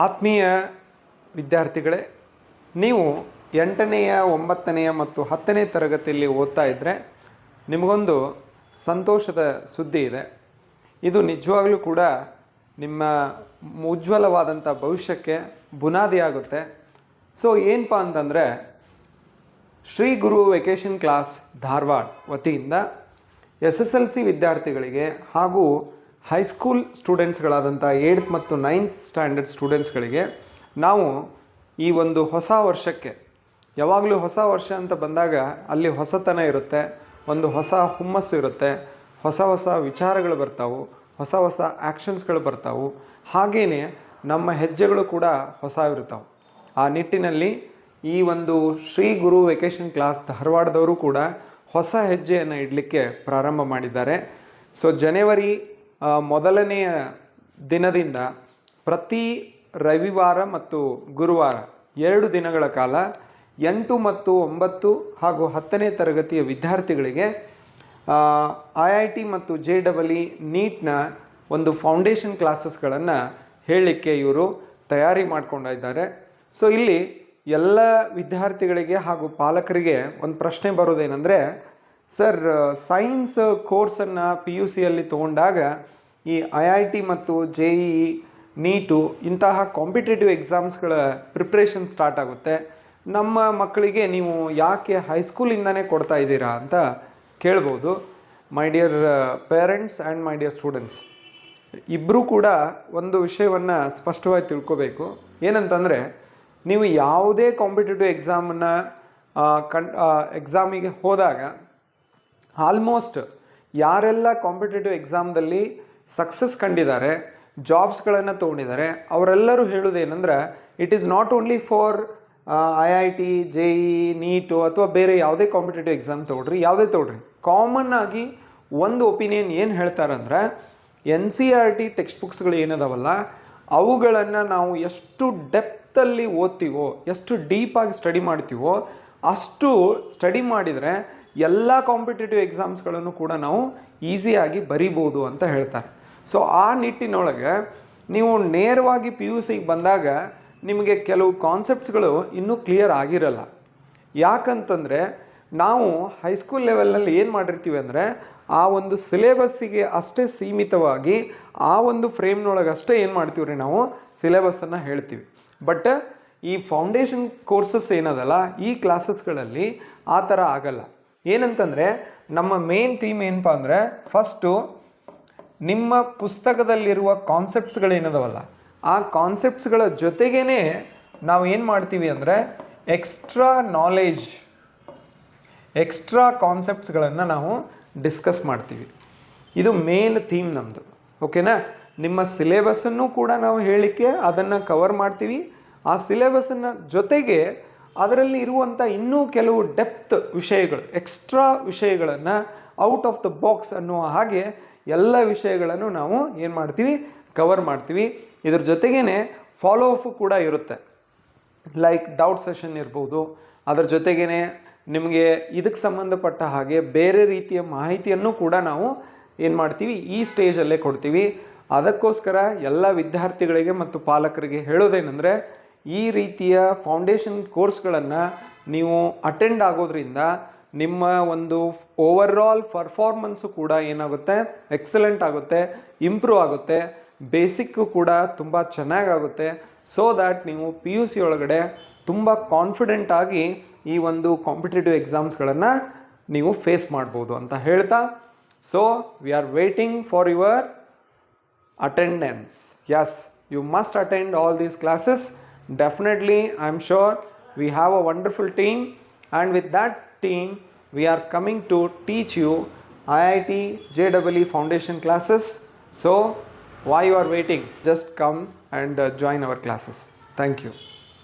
ಆತ್ಮೀಯ ವಿದ್ಯಾರ್ಥಿಗಳೇ, ನೀವು 8ನೆಯ 9ನೆಯ ಮತ್ತು 10ನೇ ತರಗತಿಯಲ್ಲಿ ಓದ್ತಾ ಇದ್ದರೆ ನಿಮಗೊಂದು ಸಂತೋಷದ ಸುದ್ದಿ ಇದೆ. ಇದು ನಿಜವಾಗ್ಲೂ ಕೂಡ ನಿಮ್ಮ ಉಜ್ವಲವಾದಂಥ ಭವಿಷ್ಯಕ್ಕೆ ಬುನಾದಿಯಾಗುತ್ತೆ. ಸೊ ಏನಪ್ಪ ಅಂತಂದರೆ, ಶ್ರೀ ಗುರು ವೆಕೇಷನ್ ಕ್ಲಾಸ್ ಧಾರವಾಡ ವತಿಯಿಂದ SSLC ವಿದ್ಯಾರ್ಥಿಗಳಿಗೆ ಹಾಗೂ ಹೈಸ್ಕೂಲ್ ಸ್ಟೂಡೆಂಟ್ಸ್ಗಳಾದಂಥ 8th ಮತ್ತು 9th ಸ್ಟ್ಯಾಂಡರ್ಡ್ ಸ್ಟೂಡೆಂಟ್ಸ್ಗಳಿಗೆ ನಾವು ಈ ಒಂದು ಹೊಸ ವರ್ಷಕ್ಕೆ, ಯಾವಾಗಲೂ ಹೊಸ ವರ್ಷ ಅಂತ ಬಂದಾಗ ಅಲ್ಲಿ ಹೊಸತನ ಇರುತ್ತೆ, ಒಂದು ಹೊಸ ಹುಮ್ಮಸ್ಸು ಇರುತ್ತೆ, ಹೊಸ ಹೊಸ ವಿಚಾರಗಳು ಬರ್ತಾವು, ಹೊಸ ಹೊಸ ಆ್ಯಕ್ಷನ್ಸ್ಗಳು ಬರ್ತಾವು, ಹಾಗೆಯೇ ನಮ್ಮ ಹೆಜ್ಜೆಗಳು ಕೂಡ ಹೊಸ ಇರ್ತಾವೆ. ಆ ನಿಟ್ಟಿನಲ್ಲಿ ಈ ಒಂದು ಶ್ರೀ ಗುರು ವೆಕೇಷನ್ ಕ್ಲಾಸ್ ಧಾರವಾಡದವರು ಕೂಡ ಹೊಸ ಹೆಜ್ಜೆಯನ್ನು ಇಡಲಿಕ್ಕೆ ಪ್ರಾರಂಭ ಮಾಡಿದ್ದಾರೆ. ಸೊ ಜನವರಿ ಮೊದಲನೆಯ ದಿನದಿಂದ ಪ್ರತಿ ರವಿವಾರ ಮತ್ತು ಗುರುವಾರ 2 ದಿನಗಳ ಕಾಲ 8 ಮತ್ತು 9 ಹಾಗೂ 10ನೇ ತರಗತಿಯ ವಿದ್ಯಾರ್ಥಿಗಳಿಗೆ IIT ಮತ್ತು JEE ನೀಟ್ನ ಒಂದು ಫೌಂಡೇಶನ್ ಕ್ಲಾಸಸ್ಗಳನ್ನು ಹೇಳಲಿಕ್ಕೆ ಇವರು ತಯಾರಿ ಮಾಡ್ಕೊಂಡಿದ್ದಾರೆ. ಸೊ ಇಲ್ಲಿ ಎಲ್ಲ ವಿದ್ಯಾರ್ಥಿಗಳಿಗೆ ಹಾಗೂ ಪಾಲಕರಿಗೆ ಒಂದು ಪ್ರಶ್ನೆ ಬರೋದೇನೆಂದರೆ, ಸರ್ ಸೈನ್ಸ್ ಕೋರ್ಸನ್ನು PUCಯಲ್ಲಿ ತೊಗೊಂಡಾಗ ಈ IIT ಮತ್ತು JEE ನೀಟು ಇಂತಹ ಕಾಂಪಿಟೇಟಿವ್ ಎಕ್ಸಾಮ್ಸ್ಗಳ ಪ್ರಿಪ್ರೇಷನ್ ಸ್ಟಾರ್ಟ್ ಆಗುತ್ತೆ, ನಮ್ಮ ಮಕ್ಕಳಿಗೆ ನೀವು ಯಾಕೆ ಹೈಸ್ಕೂಲಿಂದನೇ ಕೊಡ್ತಾ ಇದ್ದೀರಾ ಅಂತ ಕೇಳ್ಬೋದು. My dear parents and my dear students, ಇಬ್ಬರೂ ಕೂಡ ಒಂದು ವಿಷಯವನ್ನು ಸ್ಪಷ್ಟವಾಗಿ ತಿಳ್ಕೋಬೇಕು. ಏನಂತಂದರೆ, ನೀವು ಯಾವುದೇ ಕಾಂಪಿಟೇಟಿವ್ ಎಕ್ಸಾಮನ್ನು ಎಕ್ಸಾಮಿಗೆ ಹೋದಾಗ ಆಲ್ಮೋಸ್ಟ್ ಯಾರೆಲ್ಲ ಕಾಂಪಿಟೇಟಿವ್ ಎಕ್ಸಾಮ್ದಲ್ಲಿ ಸಕ್ಸಸ್ ಕಂಡಿದ್ದಾರೆ, ಜಾಬ್ಸ್ಗಳನ್ನು ತೊಗೊಂಡಿದ್ದಾರೆ, ಅವರೆಲ್ಲರೂ ಹೇಳೋದೇನೆಂದ್ರೆ, it is not only for IIT JEE NEET ಅಥವಾ ಬೇರೆ ಯಾವುದೇ ಕಾಂಪಿಟೇಟಿವ್ ಎಕ್ಸಾಮ್ ತೊಗೊಳ್ರಿ, ಯಾವುದೇ ತೊಗೊಳ್ರಿ, ಕಾಮನ್ ಆಗಿ ಒಂದು ಒಪಿನಿಯನ್ ಏನು ಹೇಳ್ತಾರಂದ್ರೆ, NCERT ಟೆಕ್ಸ್ಟ್ ಬುಕ್ಸ್ಗಳು ಏನದಾವಲ್ಲ ಅವುಗಳನ್ನು ನಾವು ಎಷ್ಟು ಡೆಪ್ತಲ್ಲಿ ಓದ್ತೀವೋ, ಎಷ್ಟು ಡೀಪಾಗಿ ಸ್ಟಡಿ ಮಾಡ್ತೀವೋ ಅಷ್ಟು ಸ್ಟಡಿ ಮಾಡಿದರೆ ಎಲ್ಲ ಕಾಂಪಿಟೇಟಿವ್ ಎಕ್ಸಾಮ್ಸ್ಗಳನ್ನು ಕೂಡ ನಾವು ಈಸಿಯಾಗಿ ಬರಿಬೋದು ಅಂತ ಹೇಳ್ತಾರೆ. ಸೊ ಆ ನಿಟ್ಟಿನೊಳಗೆ ನೀವು ನೇರವಾಗಿ PUCಗೆ ಬಂದಾಗ ನಿಮಗೆ ಕೆಲವು ಕಾನ್ಸೆಪ್ಟ್ಸ್ಗಳು ಇನ್ನೂ ಕ್ಲಿಯರ್ ಆಗಿರಲ್ಲ. ಯಾಕಂತಂದರೆ ನಾವು ಹೈಸ್ಕೂಲ್ ಲೆವೆಲ್ನಲ್ಲಿ ಏನು ಮಾಡಿರ್ತೀವಿ ಅಂದರೆ, ಆ ಒಂದು ಸಿಲೆಬಸ್ಸಿಗೆ ಅಷ್ಟೇ ಸೀಮಿತವಾಗಿ ಆ ಒಂದು ಫ್ರೇಮ್ನೊಳಗೆ ಅಷ್ಟೇ ಏನು ಮಾಡ್ತೀವಿ ರೀ, ನಾವು ಸಿಲೆಬಸ್ಸನ್ನು ಹೇಳ್ತೀವಿ. ಬಟ್ ಈ ಫೌಂಡೇಶನ್ ಕೋರ್ಸಸ್ ಏನದಲ್ಲ, ಈ ಕ್ಲಾಸಸ್ಗಳಲ್ಲಿ ಆ ಥರ ಆಗಲ್ಲ. ಏನಂತಂದರೆ, ನಮ್ಮ ಮೇನ್ ಥೀಮ್ ಏನಪ್ಪ ಅಂದರೆ, ಫಸ್ಟು ನಿಮ್ಮ ಪುಸ್ತಕದಲ್ಲಿರುವ ಕಾನ್ಸೆಪ್ಟ್ಸ್ಗಳೇನದವಲ್ಲ ಆ ಕಾನ್ಸೆಪ್ಟ್ಸ್ಗಳ ಜೊತೆಗೇ ನಾವು ಏನು ಮಾಡ್ತೀವಿ ಅಂದರೆ ಎಕ್ಸ್ಟ್ರಾ ನಾಲೆಜ್, ಎಕ್ಸ್ಟ್ರಾ ಕಾನ್ಸೆಪ್ಟ್ಸ್ಗಳನ್ನು ನಾವು ಡಿಸ್ಕಸ್ ಮಾಡ್ತೀವಿ. ಇದು ಮೇನ್ ಥೀಮ್ ನಮ್ಮದು. ಓಕೆನಾ? ನಿಮ್ಮ ಸಿಲೆಬಸ್ಸನ್ನು ಕೂಡ ನಾವು ಹೇಳಲಿಕ್ಕೆ ಅದನ್ನು ಕವರ್ ಮಾಡ್ತೀವಿ. ಆ ಸಿಲೆಬಸ್ಸನ್ನು ಜೊತೆಗೆ ಅದರಲ್ಲಿ ಇರುವಂಥ ಇನ್ನೂ ಕೆಲವು ಡೆಪ್ತ್ ವಿಷಯಗಳು, ಎಕ್ಸ್ಟ್ರಾ ವಿಷಯಗಳನ್ನು ಔಟ್ ಆಫ್ ದ ಬಾಕ್ಸ್ ಅನ್ನುವ ಹಾಗೆ ಎಲ್ಲ ವಿಷಯಗಳನ್ನು ನಾವು ಏನು ಮಾಡ್ತೀವಿ, ಕವರ್ ಮಾಡ್ತೀವಿ. ಇದ್ರ ಜೊತೆಗೇ ಫಾಲೋ ಅಪ್ ಕೂಡ ಇರುತ್ತೆ, ಲೈಕ್ ಡೌಟ್ ಸೆಷನ್ ಇರ್ಬೋದು. ಅದರ ಜೊತೆಗೇ ನಿಮಗೆ ಇದಕ್ಕೆ ಸಂಬಂಧಪಟ್ಟ ಹಾಗೆ ಬೇರೆ ರೀತಿಯ ಮಾಹಿತಿಯನ್ನು ಕೂಡ ನಾವು ಏನು ಮಾಡ್ತೀವಿ, ಈ ಸ್ಟೇಜಲ್ಲೇ ಕೊಡ್ತೀವಿ. ಅದಕ್ಕೋಸ್ಕರ ಎಲ್ಲ ವಿದ್ಯಾರ್ಥಿಗಳಿಗೆ ಮತ್ತು ಪಾಲಕರಿಗೆ ಹೇಳೋದೇನೆಂದರೆ, ಈ ರೀತಿಯ ಫೌಂಡೇಶನ್ ಕೋರ್ಸ್ಗಳನ್ನು ನೀವು ಅಟೆಂಡ್ ಆಗೋದ್ರಿಂದ ನಿಮ್ಮ ಒಂದು ಓವರಾಲ್ ಪರ್ಫಾರ್ಮೆನ್ಸು ಕೂಡ ಏನಾಗುತ್ತೆ, ಎಕ್ಸಲೆಂಟ್ ಆಗುತ್ತೆ, ಇಂಪ್ರೂವ್ ಆಗುತ್ತೆ, ಬೇಸಿಕ್ಕು ಕೂಡ ತುಂಬ ಚೆನ್ನಾಗಾಗುತ್ತೆ. ಸೊ ದ್ಯಾಟ್ ನೀವು PUC ಒಳಗಡೆ ತುಂಬ ಕಾನ್ಫಿಡೆಂಟ್ ಆಗಿ ಈ ಒಂದು ಕಾಂಪಿಟೇಟಿವ್ ಎಕ್ಸಾಮ್ಸ್ಗಳನ್ನು ನೀವು ಫೇಸ್ ಮಾಡ್ಬೋದು ಅಂತ ಹೇಳ್ತಾ, so we are waiting for your attendance. Yes, you must attend all these classes. Definitely, I am sure we have a wonderful team, and with that team we are coming to teach you IIT JEE foundation classes. So why you are waiting? Just come and join our classes. Thank you.